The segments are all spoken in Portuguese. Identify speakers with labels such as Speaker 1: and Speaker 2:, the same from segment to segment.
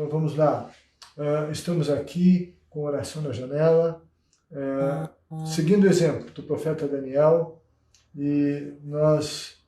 Speaker 1: Então vamos lá. Estamos aqui com oração na janela, seguindo o exemplo do profeta Daniel, e nós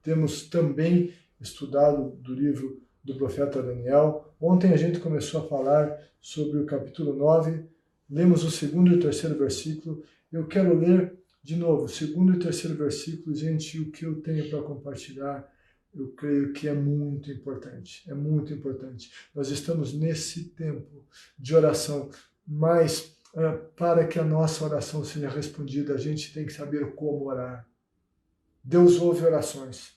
Speaker 1: temos também estudado do livro do profeta Daniel. Ontem a gente começou a falar sobre o capítulo 9, lemos o segundo e o terceiro versículo. Eu quero ler de novo o segundo e o terceiro versículo. Gente, o que eu tenho para compartilhar, eu creio que é muito importante, é muito importante. Nós estamos nesse tempo de oração, mas para que a nossa oração seja respondida, a gente tem que saber como orar. Deus ouve orações.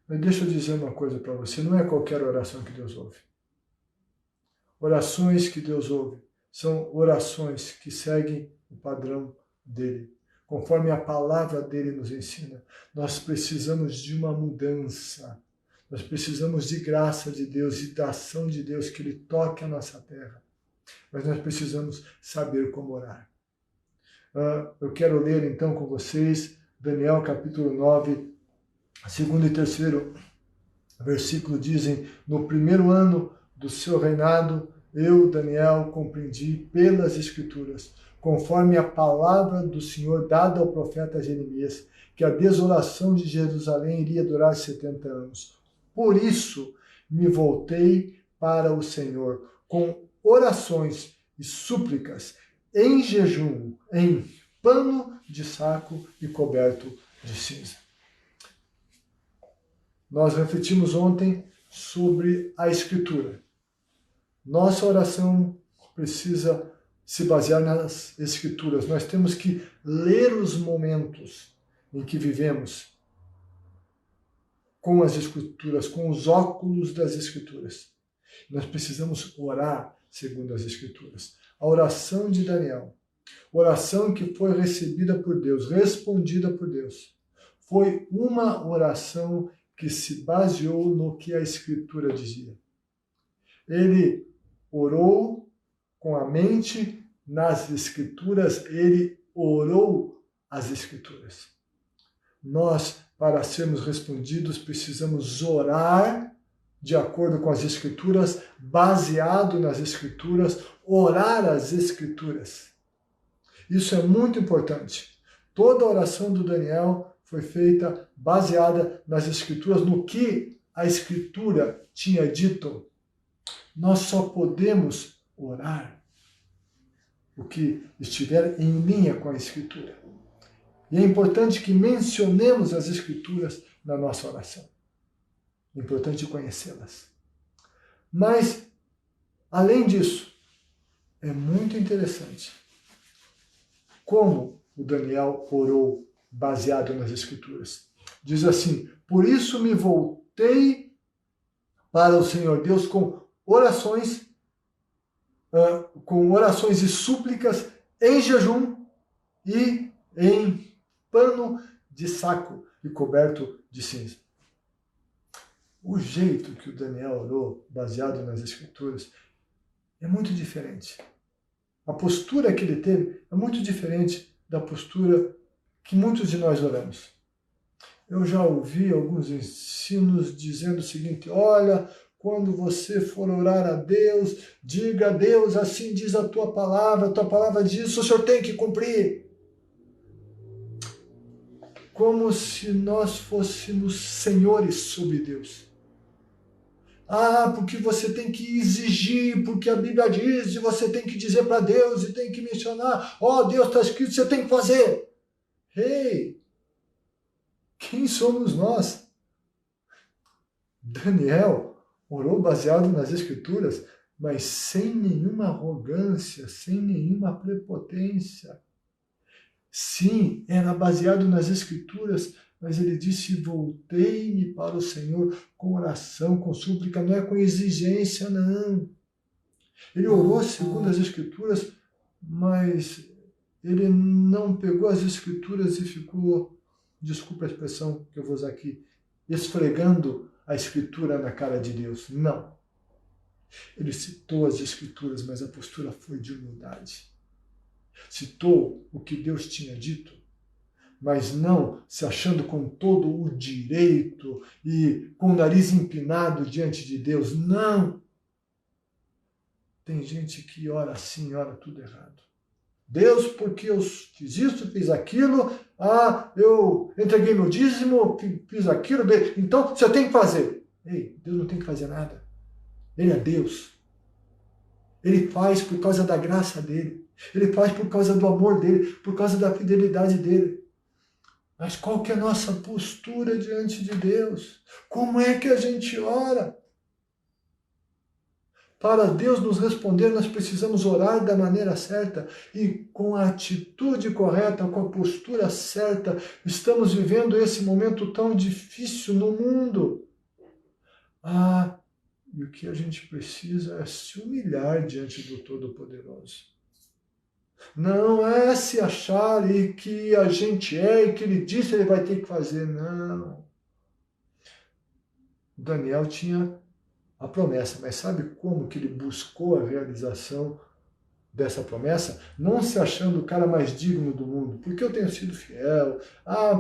Speaker 1: Mas deixa eu dizer uma coisa para você, não é qualquer oração que Deus ouve. Orações que Deus ouve são orações que seguem o padrão dele, conforme a palavra dele nos ensina. Nós precisamos de uma mudança. Nós precisamos de graça de Deus e da ação de Deus, que ele toque a nossa terra. Mas nós precisamos saber como orar. Eu quero ler então com vocês Daniel capítulo 9, segundo e terceiro versículo dizem: no primeiro ano do seu reinado, eu, Daniel, compreendi pelas Escrituras, conforme a palavra do Senhor dada ao profeta Jeremias, que a desolação de Jerusalém iria durar 70 anos. Por isso me voltei para o Senhor, com orações e súplicas, em jejum, em pano de saco e coberto de cinza. Nós refletimos ontem sobre a Escritura. Nossa oração precisa se basear nas Escrituras. Nós temos que ler os momentos em que vivemos com as Escrituras, com os óculos das Escrituras. Nós precisamos orar segundo as Escrituras. A oração de Daniel, oração que foi recebida por Deus, respondida por Deus, foi uma oração que se baseou no que a Escritura dizia. Ele orou com a mente nas Escrituras, ele orou as Escrituras. Nós, para sermos respondidos, precisamos orar de acordo com as Escrituras, baseado nas Escrituras, orar as Escrituras. Isso é muito importante. Toda a oração do Daniel foi feita baseada nas Escrituras, no que a Escritura tinha dito. Nós só podemos orar o que estiver em linha com a Escritura. E é importante que mencionemos as Escrituras na nossa oração. É importante conhecê-las. Mas, além disso, é muito interessante como o Daniel orou baseado nas Escrituras. Diz assim: por isso me voltei para o Senhor Deus com orações e súplicas em jejum e em pano de saco e coberto de cinza. O jeito que o Daniel orou, baseado nas Escrituras, é muito diferente. A postura que ele teve é muito diferente da postura que muitos de nós oramos. Eu já ouvi alguns ensinos dizendo o seguinte: olha, quando você for orar a Deus, diga a Deus, assim diz a tua palavra diz, o Senhor tem que cumprir. Como se nós fôssemos senhores sobre Deus. Porque você tem que exigir, porque a Bíblia diz, e você tem que dizer para Deus, e tem que mencionar, Deus, está escrito, você tem que fazer. Quem somos nós? Daniel orou baseado nas Escrituras, mas sem nenhuma arrogância, sem nenhuma prepotência. Sim, era baseado nas Escrituras, mas ele disse: voltei-me para o Senhor com oração, com súplica, não é com exigência, não. Ele orou segundo as Escrituras, mas ele não pegou as Escrituras e ficou, desculpa a expressão que eu vou usar aqui, esfregando a Escritura na cara de Deus. Não. Ele citou as Escrituras, mas a postura foi de humildade. Citou o que Deus tinha dito, mas não se achando com todo o direito e com o nariz empinado diante de Deus. Não! Tem gente que ora assim, ora tudo errado. Deus, porque eu fiz isso, fiz aquilo, eu entreguei meu dízimo, fiz aquilo, então você tem que fazer. Ei, Deus não tem que fazer nada. Ele é Deus. Ele faz por causa da graça dele. Ele faz por causa do amor dele, por causa da fidelidade dele. Mas qual que é a nossa postura diante de Deus? Como é que a gente ora? Para Deus nos responder, nós precisamos orar da maneira certa e com a atitude correta, com a postura certa. Estamos vivendo esse momento tão difícil no mundo. E o que a gente precisa é se humilhar diante do Todo-Poderoso. Não é se achar e que a gente é e que ele disse ele vai ter que fazer. Não. Daniel tinha a promessa, mas sabe como que ele buscou a realização dessa promessa? Não se achando o cara mais digno do mundo, porque eu tenho sido fiel,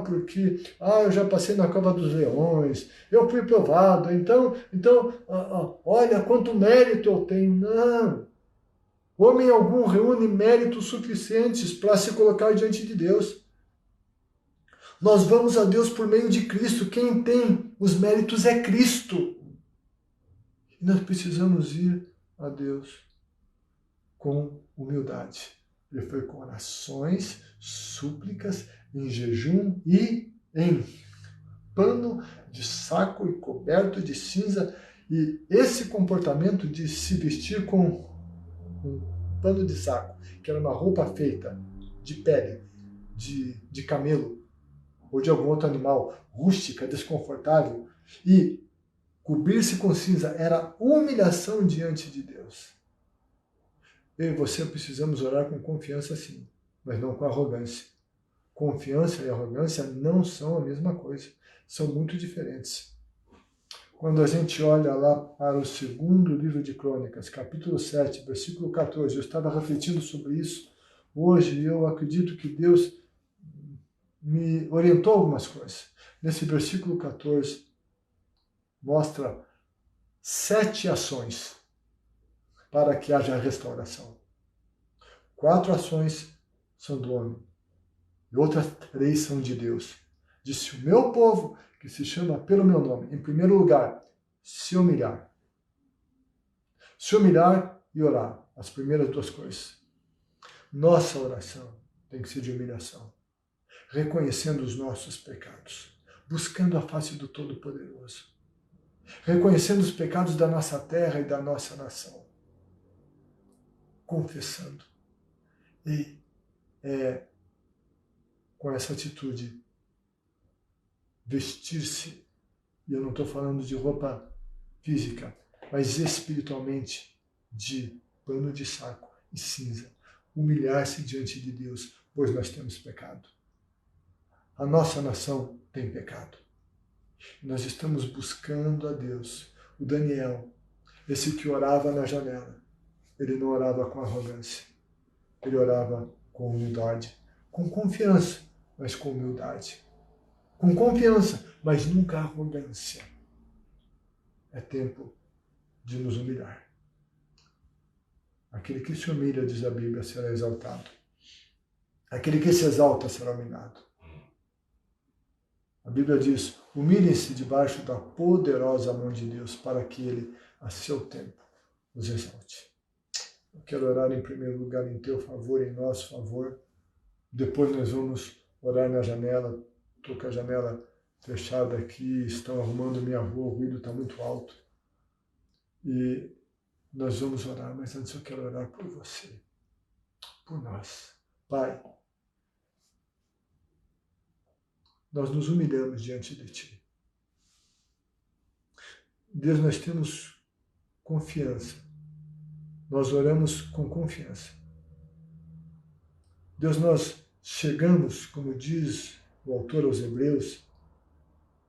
Speaker 1: porque eu já passei na cova dos leões, eu fui provado, então olha quanto mérito eu tenho. Não. Homem algum reúne méritos suficientes para se colocar diante de Deus. Nós vamos a Deus por meio de Cristo. Quem tem os méritos é Cristo. E nós precisamos ir a Deus com humildade. Ele foi com orações, súplicas, em jejum e em pano de saco e coberto de cinza. E esse comportamento de se vestir com um pano de saco, que era uma roupa feita de pele, de camelo ou de algum outro animal, rústica, desconfortável, e cobrir-se com cinza era humilhação diante de Deus. Eu e você precisamos orar com confiança sim, mas não com arrogância. Confiança e arrogância não são a mesma coisa, são muito diferentes. Quando a gente olha lá para o segundo livro de Crônicas, capítulo 7, versículo 14, eu estava refletindo sobre isso hoje e eu acredito que Deus me orientou algumas coisas. Nesse versículo 14, mostra 7 ações para que haja restauração. 4 ações são do homem e outras 3 são de Deus. Disse: o meu povo, que se chama pelo meu nome, em primeiro lugar, se humilhar. Se humilhar e orar, as primeiras 2 coisas. Nossa oração tem que ser de humilhação, reconhecendo os nossos pecados, buscando a face do Todo-Poderoso, reconhecendo os pecados da nossa terra e da nossa nação, confessando. E com essa atitude, vestir-se, e eu não estou falando de roupa física, mas espiritualmente, de pano de saco e cinza, humilhar-se diante de Deus, pois nós temos pecado. A nossa nação tem pecado. Nós estamos buscando a Deus. O Daniel, esse que orava na janela, ele não orava com arrogância, ele orava com humildade, com confiança, mas com humildade. Com confiança, mas nunca arrogância. É tempo de nos humilhar. Aquele que se humilha, diz a Bíblia, será exaltado. Aquele que se exalta será humilhado. A Bíblia diz: humilhem-se debaixo da poderosa mão de Deus, para que Ele, a seu tempo, os exalte. Eu quero orar em primeiro lugar em teu favor, em nosso favor. Depois nós vamos orar na janela. Estou com a janela fechada aqui, estão arrumando minha rua, o ruído está muito alto. E nós vamos orar, mas antes eu quero orar por você, por nós. Pai, nós nos humilhamos diante de Ti. Deus, nós temos confiança. Nós oramos com confiança. Deus, nós chegamos, como diz o autor aos Hebreus,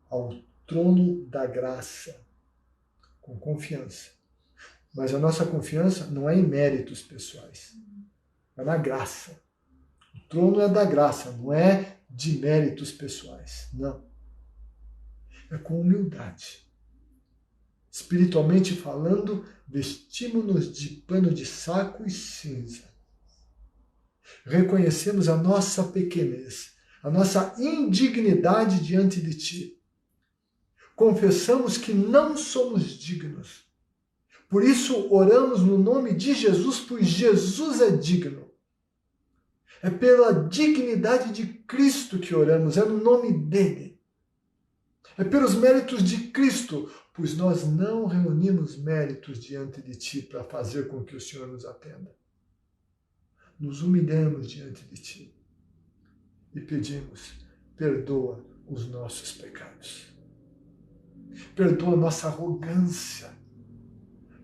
Speaker 1: ao trono da graça, com confiança. Mas a nossa confiança não é em méritos pessoais, é na graça. O trono é da graça, não é de méritos pessoais, não. É com humildade, Espiritualmente falando, vestimos-nos de pano de saco e cinza. Reconhecemos a nossa pequenez, a nossa indignidade diante de Ti. Confessamos que não somos dignos. Por isso oramos no nome de Jesus, pois Jesus é digno. É pela dignidade de Cristo que oramos, é no nome dele. É pelos méritos de Cristo, pois nós não reunimos méritos diante de Ti para fazer com que o Senhor nos atenda. Nos humilhamos diante de Ti e pedimos, perdoa os nossos pecados. Perdoa a nossa arrogância.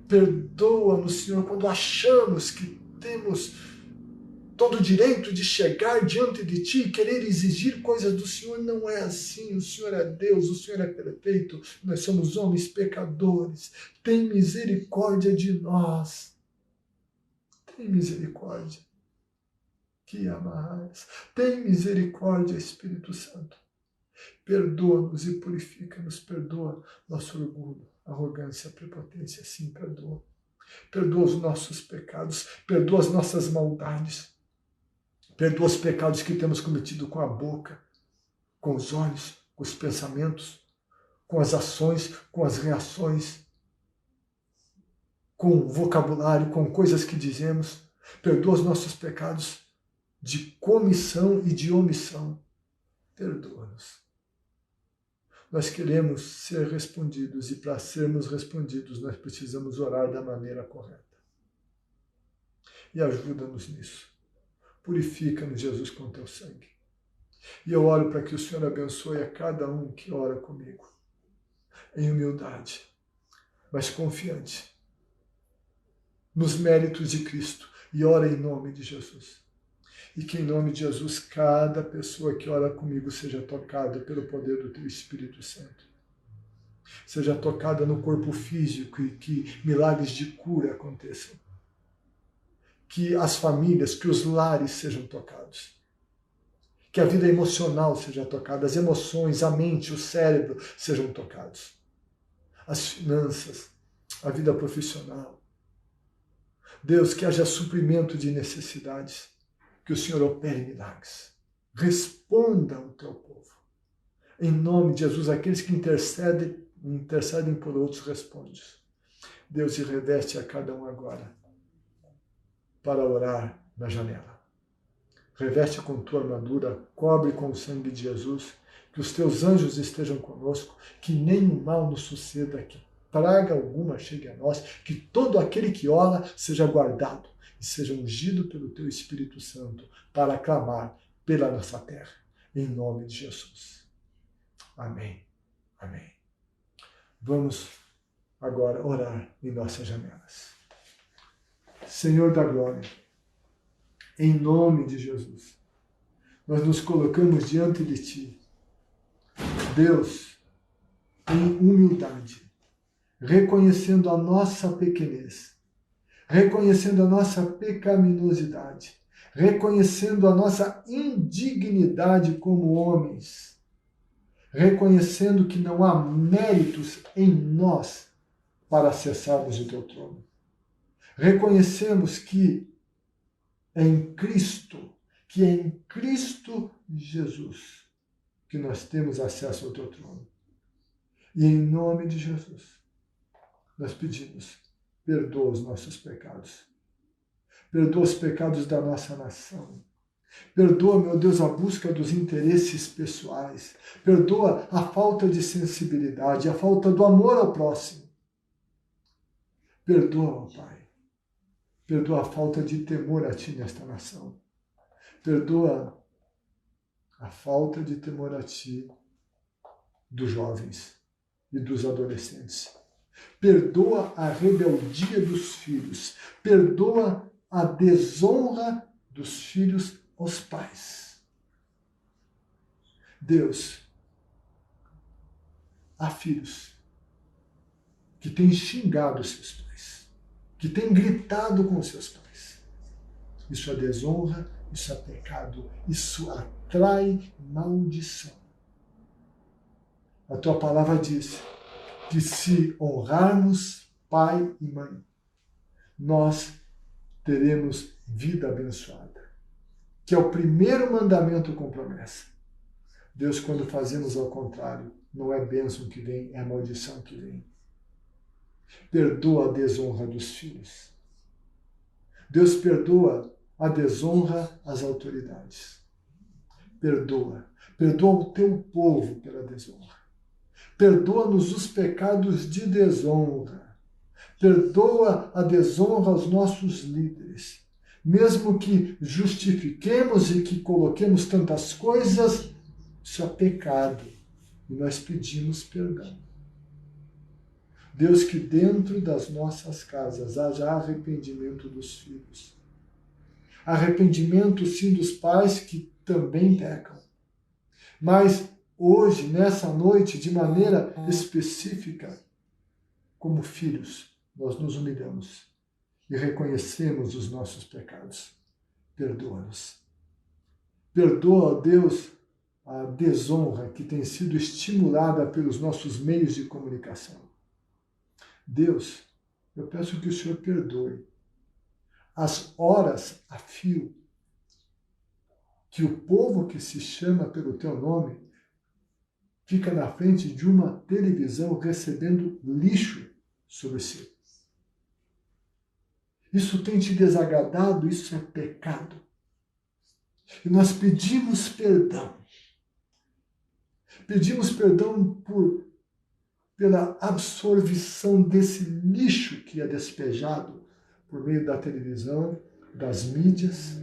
Speaker 1: Perdoa-nos, Senhor, quando achamos que temos todo o direito de chegar diante de Ti e querer exigir coisas do Senhor. Não é assim. O Senhor é Deus, o Senhor é perfeito. Nós somos homens pecadores. Tem misericórdia de nós. Tem misericórdia. Que amarás. Tem misericórdia, Espírito Santo. Perdoa-nos e purifica-nos. Perdoa nosso orgulho, arrogância, prepotência. Sim, perdoa. Perdoa os nossos pecados. Perdoa as nossas maldades. Perdoa os pecados que temos cometido com a boca, com os olhos, com os pensamentos, com as ações, com as reações, com o vocabulário, com coisas que dizemos. Perdoa os nossos pecados de comissão e de omissão. Perdoa-nos. Nós queremos ser respondidos e para sermos respondidos nós precisamos orar da maneira correta. E ajuda-nos nisso. Purifica-nos, Jesus, com Teu sangue. E eu oro para que o Senhor abençoe a cada um que ora comigo, em humildade, mas confiante, nos méritos de Cristo, e ora em nome de Jesus. E que em nome de Jesus, cada pessoa que ora comigo seja tocada pelo poder do Teu Espírito Santo. Seja tocada no corpo físico e que milagres de cura aconteçam. Que as famílias, que os lares sejam tocados. Que a vida emocional seja tocada, as emoções, a mente, o cérebro sejam tocados. As finanças, a vida profissional. Deus, que haja suprimento de necessidades. Que o Senhor opere milagres. Responda ao Teu povo. Em nome de Jesus, aqueles que intercedem por outros, responde. Deus, e reveste a cada um agora para orar na janela. Reveste com Tua armadura, cobre com o sangue de Jesus, que os Teus anjos estejam conosco, que nenhum mal nos suceda, que praga alguma chegue a nós, que todo aquele que ora seja guardado e seja ungido pelo Teu Espírito Santo para clamar pela nossa terra. Em nome de Jesus. Amém. Amém. Vamos agora orar em nossas janelas. Senhor da glória, em nome de Jesus, nós nos colocamos diante de Ti, Deus, em humildade, reconhecendo a nossa pequenez, reconhecendo a nossa pecaminosidade, reconhecendo a nossa indignidade como homens, reconhecendo que não há méritos em nós para acessarmos o Teu trono. Reconhecemos que é em Cristo Jesus que nós temos acesso ao Teu trono. E em nome de Jesus, nós pedimos, perdoa os nossos pecados. Perdoa os pecados da nossa nação. Perdoa, meu Deus, a busca dos interesses pessoais. Perdoa a falta de sensibilidade, a falta do amor ao próximo. Perdoa, Pai. Perdoa a falta de temor a Ti nesta nação. Perdoa a falta de temor a Ti dos jovens e dos adolescentes. Perdoa a rebeldia dos filhos. Perdoa a desonra dos filhos aos pais. Deus, há filhos que têm xingado os seus pais, que têm gritado com seus pais. Isso é desonra, isso é pecado, isso atrai maldição. A Tua palavra diz que se honrarmos pai e mãe, nós teremos vida abençoada, que é o primeiro mandamento com promessa. Deus, quando fazemos ao contrário, não é bênção que vem, é a maldição que vem. Perdoa a desonra dos filhos. Deus perdoa a desonra às autoridades. Perdoa. Perdoa o teu povo pela desonra. Perdoa-nos os pecados de desonra. Perdoa a desonra aos nossos líderes. Mesmo que justifiquemos e que coloquemos tantas coisas, isso é pecado. E nós pedimos perdão. Deus, que dentro das nossas casas haja arrependimento dos filhos. Arrependimento, sim, dos pais que também pecam. Mas hoje, nessa noite, de maneira específica, como filhos, nós nos humilhamos e reconhecemos os nossos pecados. Perdoa-nos. Perdoa, Deus, a desonra que tem sido estimulada pelos nossos meios de comunicação. Deus, eu peço que o Senhor perdoe as horas a fio que o povo que se chama pelo teu nome fica na frente de uma televisão recebendo lixo sobre si. Isso tem te desagradado, isso é pecado. E nós pedimos perdão. Pedimos perdão pela absorção desse lixo que é despejado por meio da televisão, das mídias,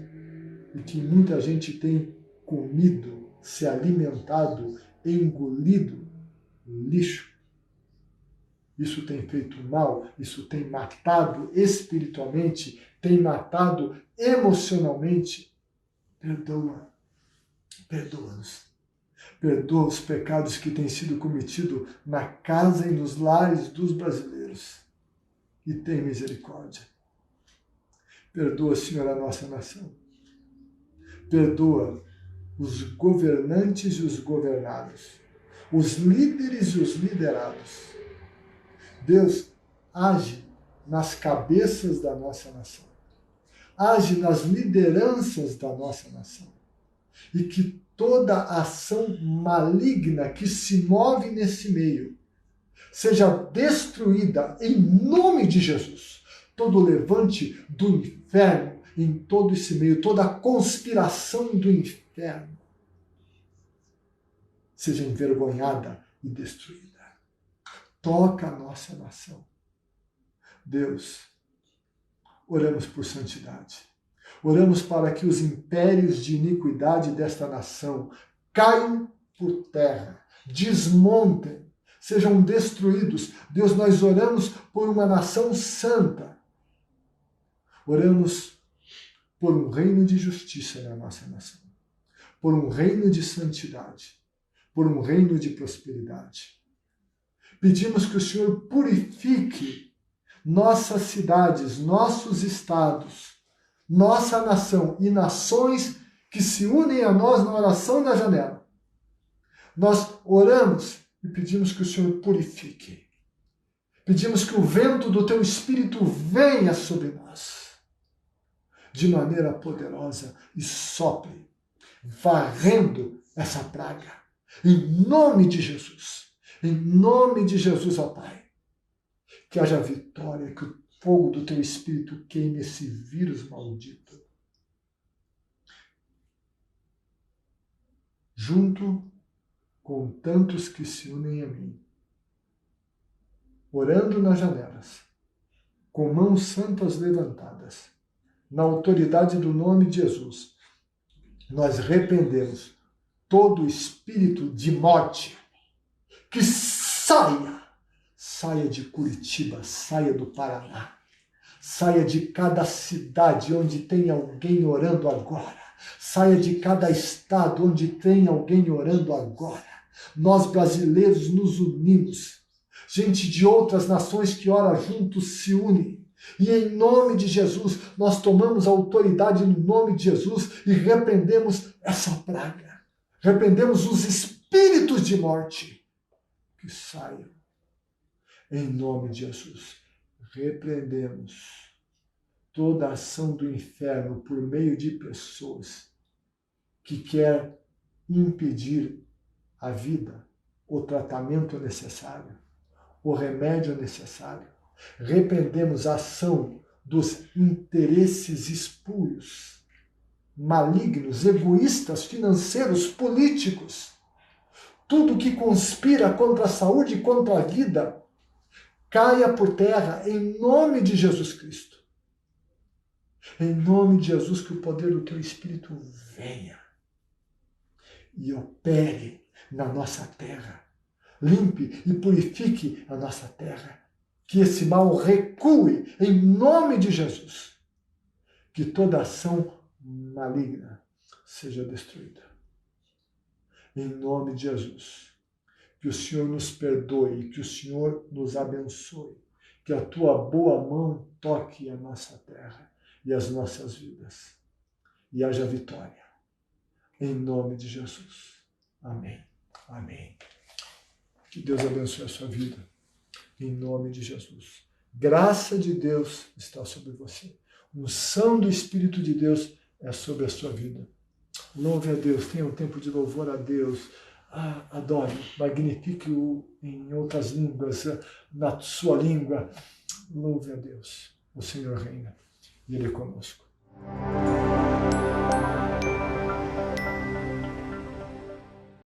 Speaker 1: e que muita gente tem comido, se alimentado, engolido lixo. Isso tem feito mal, isso tem matado espiritualmente, tem matado emocionalmente. Perdoa, perdoa-nos. Perdoa os pecados que têm sido cometidos na casa e nos lares dos brasileiros. E tem misericórdia. Perdoa, Senhor, a nossa nação. Perdoa os governantes e os governados, os líderes e os liderados. Deus, age nas cabeças da nossa nação. Age nas lideranças da nossa nação. E que toda ação maligna que se move nesse meio seja destruída em nome de Jesus. Todo levante do inferno em todo esse meio, toda conspiração do inferno seja envergonhada e destruída. Toca a nossa nação. Deus, oramos por santidade. Oramos para que os impérios de iniquidade desta nação caiam por terra, desmontem, sejam destruídos. Deus, nós oramos por uma nação santa. Oramos por um reino de justiça na nossa nação, por um reino de santidade, por um reino de prosperidade. Pedimos que o Senhor purifique nossas cidades, nossos estados, nossa nação e nações que se unem a nós na oração da janela. Nós oramos e pedimos que o Senhor purifique. Pedimos que o vento do teu Espírito venha sobre nós de maneira poderosa e sopre, varrendo essa praga. Em nome de Jesus. Em nome de Jesus, ó Pai. Que haja vitória, que o fogo do teu Espírito queime esse vírus maldito. Junto com tantos que se unem a mim, orando nas janelas, com mãos santas levantadas, na autoridade do nome de Jesus, nós repreendemos todo espírito de morte que saia de Curitiba, saia do Paraná, saia de cada cidade onde tem alguém orando agora, saia de cada estado onde tem alguém orando agora. Nós brasileiros nos unimos, gente de outras nações que ora juntos se unem. E em nome de Jesus, nós tomamos a autoridade no nome de Jesus e repreendemos essa praga. Repreendemos os espíritos de morte que saiam. Em nome de Jesus, repreendemos toda a ação do inferno por meio de pessoas que quer impedir a vida, o tratamento necessário, o remédio necessário. Repreendemos a ação dos interesses espúrios, malignos, egoístas, financeiros, políticos. Tudo que conspira contra a saúde e contra a vida, caia por terra em nome de Jesus Cristo. Em nome de Jesus, que o poder do teu Espírito venha e opere na nossa terra. Limpe e purifique a nossa terra. Que esse mal recue em nome de Jesus. Que toda ação maligna seja destruída. Em nome de Jesus. Que o Senhor nos perdoe, que o Senhor nos abençoe. Que a tua boa mão toque a nossa terra e as nossas vidas. E haja vitória. Em nome de Jesus. Amém. Amém. Que Deus abençoe a sua vida. Em nome de Jesus. Graça de Deus está sobre você. Unção do Espírito de Deus é sobre a sua vida. Louve a Deus. Tenha um tempo de louvor a Deus. Adore. Magnifique-o em outras línguas, na sua língua. Louve a Deus. O Senhor reina. E Ele é conosco.